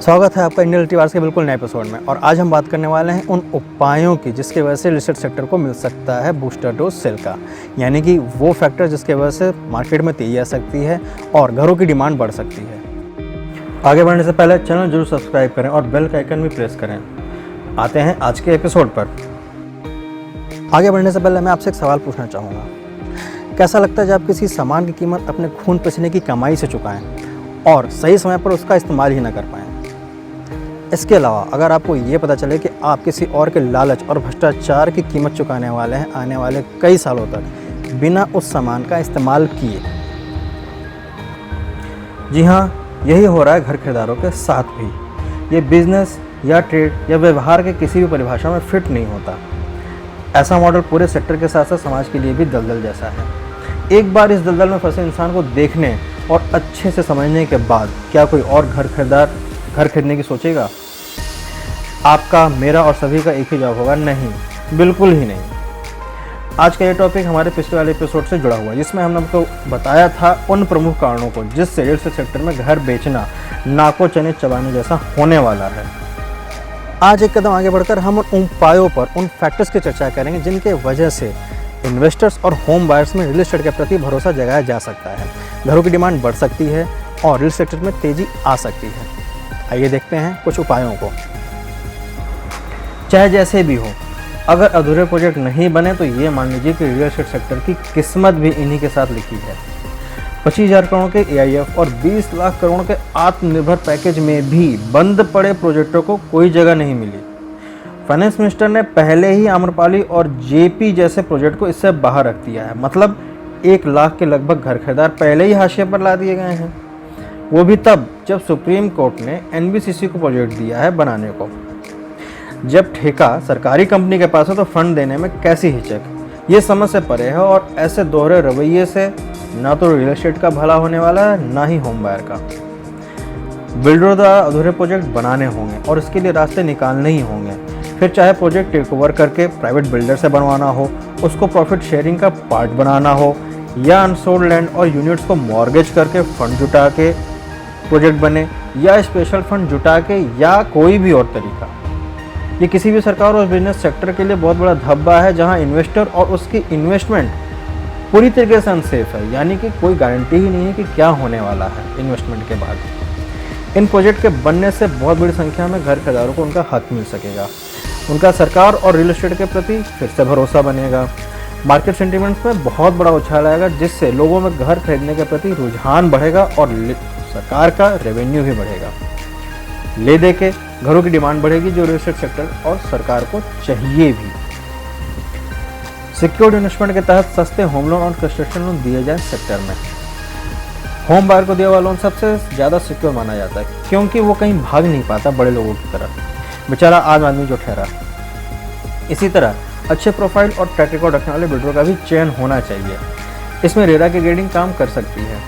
स्वागत है आपका इंडियन रियल्टी वार्स के बिल्कुल नए एपिसोड में। और आज हम बात करने वाले हैं उन उपायों की जिसकी वजह से रियल एस्टेट सेक्टर को मिल सकता है बूस्टर डोज सेल का, यानी कि वो फैक्टर जिसके वजह से मार्केट में तेजी आ सकती है और घरों की डिमांड बढ़ सकती है। आगे बढ़ने से पहले चैनल जरूर सब्सक्राइब करें और बेल का आइकन भी प्रेस करें। आते हैं आज के एपिसोड पर। आगे बढ़ने से पहले मैं आपसे एक सवाल पूछना चाहूँगा, कैसा लगता है जब आप किसी सामान की कीमत अपने खून पसीने की कमाई से चुकाएं और सही समय पर उसका इस्तेमाल ही ना कर पाएं। इसके अलावा अगर आपको ये पता चले कि आप किसी और के लालच और भ्रष्टाचार की कीमत चुकाने वाले हैं आने वाले कई सालों तक बिना उस सामान का इस्तेमाल किए। जी हाँ, यही हो रहा है घर खरीदारों के साथ भी। ये बिजनेस या ट्रेड या व्यवहार के किसी भी परिभाषा में फिट नहीं होता। ऐसा मॉडल पूरे सेक्टर के साथ साथ समाज के लिए भी दलदल जैसा है। एक बार इस दलदल में फंसे इंसान को देखने और अच्छे से समझने के बाद क्या कोई और घर खरीदने की सोचेगा? आपका, मेरा और सभी का एक ही जवाब होगा, नहीं, बिल्कुल ही नहीं। आज का ये टॉपिक हमारे पिछले वाले एपिसोड से जुड़ा हुआ है, जिसमें हमने आपको बताया था उन प्रमुख कारणों को जिससे रियल एस्टेट सेक्टर में घर बेचना नाको चने चबाने जैसा होने वाला है। आज एक कदम आगे बढ़कर हम उन उपायों पर, उन फैक्टर्स की चर्चा करेंगे जिनके वजह से इन्वेस्टर्स और होम बायर्स में रियल एस्टेट के प्रति भरोसा जगाया जा सकता है, घरों की डिमांड बढ़ सकती है और रियल एस्टेट में तेजी आ सकती है। आइए देखते हैं कुछ उपायों को। चाहे जैसे भी हो, अगर अधूरे प्रोजेक्ट नहीं बने तो ये मान लीजिए कि रियल एस्टेट सेक्टर की किस्मत भी इन्हीं के साथ लिखी है। 25,000 करोड़ के AIF और 20 लाख करोड़ के आत्मनिर्भर पैकेज में भी बंद पड़े प्रोजेक्टों को कोई जगह नहीं मिली। फाइनेंस मिनिस्टर ने पहले ही आम्रपाली और JP जैसे प्रोजेक्ट को इससे बाहर रख दिया है। मतलब 1 लाख के लगभग घर खरीदार पहले ही हाशिए पर ला दिए गए हैं, वो भी तब जब सुप्रीम कोर्ट ने NBCC को प्रोजेक्ट दिया है बनाने को। जब ठेका सरकारी कंपनी के पास है तो फंड देने में कैसी हिचक, ये समझ से परे है। और ऐसे दोहरे रवैये से ना तो रियल एस्टेट का भला होने वाला है, ना ही होम बायर का। बिल्डरों द्वारा अधूरे प्रोजेक्ट बनाने होंगे और इसके लिए रास्ते निकालने ही होंगे। फिर चाहे प्रोजेक्ट टेक ओवर करके प्राइवेट बिल्डर से बनवाना हो, उसको प्रॉफिट शेयरिंग का पार्ट बनाना हो, या अनसोल्ड लैंड और यूनिट्स को मॉर्गेज करके फंड जुटा के प्रोजेक्ट बने, या स्पेशल फंड जुटा के, या कोई भी और तरीका। ये किसी भी सरकार और बिजनेस सेक्टर के लिए बहुत बड़ा धब्बा है, जहां इन्वेस्टर और उसकी इन्वेस्टमेंट पूरी तरीके से अनसेफ है, यानी कि कोई गारंटी ही नहीं है कि क्या होने वाला है इन्वेस्टमेंट के बाद। इन प्रोजेक्ट के बनने से बहुत बड़ी संख्या में घर खरीदारों को उनका हक मिल सकेगा, उनका सरकार और रियल एस्टेट के प्रति फिर से भरोसा बनेगा, मार्केट सेंटिमेंट्स में बहुत बड़ा उछाल आएगा, जिससे लोगों में घर खरीदने के प्रति रुझान बढ़ेगा और सरकार का रेवेन्यू भी बढ़ेगा। ले दे के घरों की डिमांड बढ़ेगी, जो रियल एस्टेट सेक्टर और सरकार को चाहिए भी। सिक्योर्ड इन्वेस्टमेंट के तहत सस्ते होम लोन और कंस्ट्रक्शन लोन दिए जाए सेक्टर में। होम बायर को दिया हुआ लोन सबसे ज़्यादा सिक्योर माना जाता है, क्योंकि वो कहीं भाग नहीं पाता बड़े लोगों की तरह, बेचारा आम आदमी जो ठहरा। इसी तरह अच्छे प्रोफाइल और ट्रैक रिकॉर्ड रखने वाले बिल्डरों का भी चयन होना चाहिए। इसमें रेरा की ग्रेडिंग काम कर सकती है।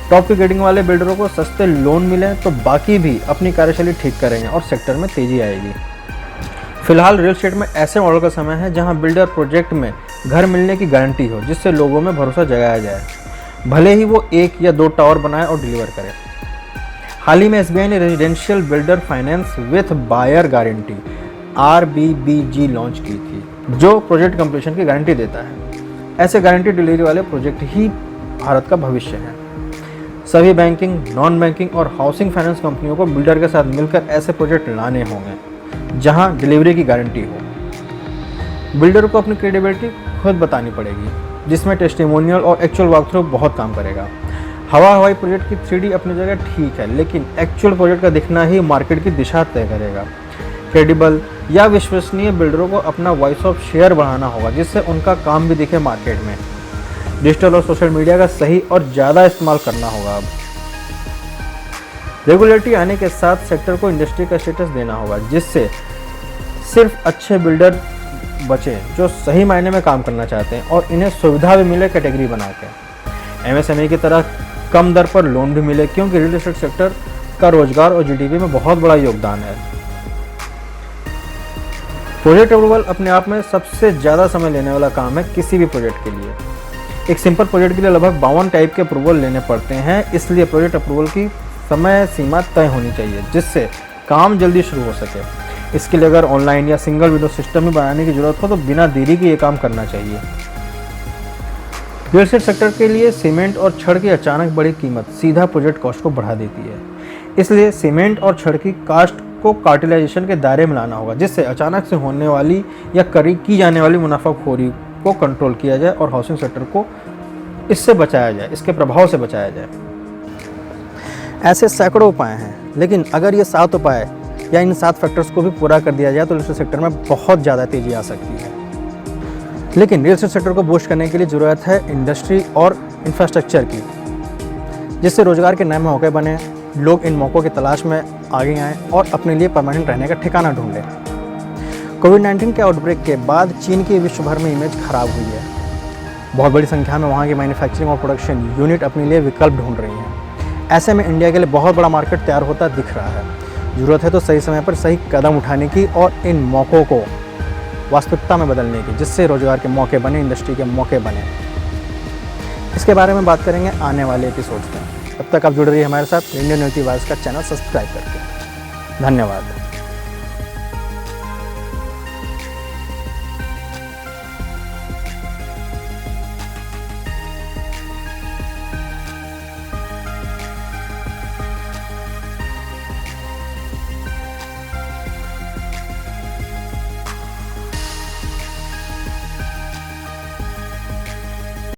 टॉप की ग्रेडिंग वाले बिल्डरों को सस्ते लोन मिले तो बाकी भी अपनी कार्यशैली ठीक करेंगे और सेक्टर में तेजी आएगी। फिलहाल रियल एस्टेट में ऐसे मॉडल का समय है जहां बिल्डर प्रोजेक्ट में घर मिलने की गारंटी हो, जिससे लोगों में भरोसा जगाया जाए, भले ही वो 1 या 2 टावर बनाए और डिलीवर करे। हाल ही में SBI ने residential builder finance with buyer guarantee RBBG launch की थी, जो प्रोजेक्ट कंप्लीशन की गारंटी देता है। ऐसे गारंटी डिलीवरी वाले प्रोजेक्ट ही भारत का भविष्य है। सभी बैंकिंग, नॉन बैंकिंग और हाउसिंग फाइनेंस कंपनियों को बिल्डर के साथ मिलकर ऐसे प्रोजेक्ट लाने होंगे जहां डिलीवरी की गारंटी हो। बिल्डर को अपनी क्रेडिबिलिटी खुद बतानी पड़ेगी, जिसमें टेस्टिमोनियल और एक्चुअल वॉक थ्रू बहुत काम करेगा। हवाई प्रोजेक्ट की 3D अपनी जगह ठीक है, लेकिन एक्चुअल प्रोजेक्ट का दिखना ही मार्केट की दिशा तय करेगा। क्रेडिबल या विश्वसनीय बिल्डरों को अपना वॉइस ऑफ शेयर बढ़ाना होगा, जिससे उनका काम भी दिखे मार्केट में। डिजिटल और सोशल मीडिया का सही और ज़्यादा इस्तेमाल करना होगा। अब रेगुलेटरी आने के साथ सेक्टर को इंडस्ट्री का स्टेटस देना होगा, जिससे सिर्फ अच्छे बिल्डर बचे जो सही मायने में काम करना चाहते हैं और इन्हें सुविधा भी मिले कैटेगरी बना के। MSME की तरह कम दर पर लोन भी मिले, क्योंकि रियल एस्टेट सेक्टर का रोजगार और GDP में बहुत बड़ा योगदान है। प्रोजेक्ट अप्रूवल अपने आप में सबसे ज़्यादा समय लेने वाला काम है किसी भी प्रोजेक्ट के लिए। एक सिंपल प्रोजेक्ट के लिए लगभग 52 टाइप के अप्रूवल लेने पड़ते हैं, इसलिए प्रोजेक्ट अप्रूवल की समय सीमा तय होनी चाहिए जिससे काम जल्दी शुरू हो सके। इसके लिए अगर ऑनलाइन या सिंगल विंडो सिस्टम भी बनाने की ज़रूरत हो तो बिना देरी के ये काम करना चाहिए। रियल एस्टेट सेक्टर के लिए सीमेंट और छड़ की अचानक बड़ी कीमत सीधा प्रोजेक्ट कॉस्ट को बढ़ा देती है। इसलिए सीमेंट और छड़ की कास्ट को कार्टिलाइजेशन के दायरे में लाना होगा जिससे अचानक से होने वाली या की जाने वाली मुनाफाखोरी को कंट्रोल किया जाए और हाउसिंग सेक्टर को इससे बचाया जाए, इसके प्रभाव से बचाया जाए। ऐसे सैकड़ों उपाय हैं, लेकिन अगर ये 7 उपाय या इन 7 फैक्टर्स को भी पूरा कर दिया जाए तो रियल एस्टेट सेक्टर में बहुत ज़्यादा तेज़ी आ सकती है। लेकिन रियल एस्टेट सेक्टर को बूस्ट करने के लिए ज़रूरत है इंडस्ट्री और इंफ्रास्ट्रक्चर की, जिससे रोजगार के नए मौके बने, लोग इन मौक़ों की तलाश में आगे आएँ और अपने लिए परमानेंट रहने का ठिकाना ढूंढें। कोविड-19 के आउटब्रेक के बाद चीन की विश्व भर में इमेज खराब हुई है। बहुत बड़ी संख्या में वहाँ की मैन्युफैक्चरिंग और प्रोडक्शन यूनिट अपने लिए विकल्प ढूंढ रही हैं। ऐसे में इंडिया के लिए बहुत बड़ा मार्केट तैयार होता दिख रहा है। ज़रूरत है तो सही समय पर सही कदम उठाने की और इन मौक़ों को वास्तविकता में बदलने की, जिससे रोजगार के मौके बने, इंडस्ट्री के मौके बने। इसके बारे में बात करेंगे आने वाले एपिसोड्स में। तब तक आप जुड़ रहिए हमारे साथ इंडियन न्यूज़ वॉइस का चैनल सब्सक्राइब करके। धन्यवाद।